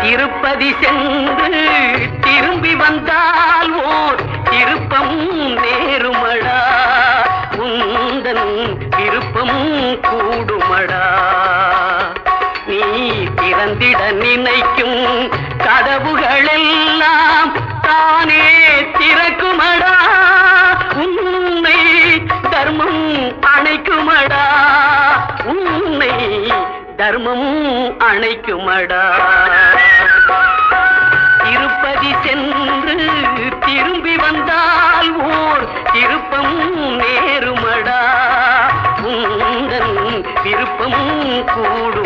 திருப்பதி சென்று திரும்பி வந்தால் ஓர் திருப்பம் நேருமடா, உந்தன் விருப்பம் கூடுமடா. நீ திறந்திட நினைக்கும் கதவுகளெல்லாம் தானே திறக்குமடா, உன்னை தர்மம் அணைக்குமடா, உன்னை தர்மம் அணைக்குமடா. திருப்பதி சென்று திரும்பி வந்தால் ஓர் திருப்பம் நேருமடா, உந்தன் விருப்பம் கூடும்.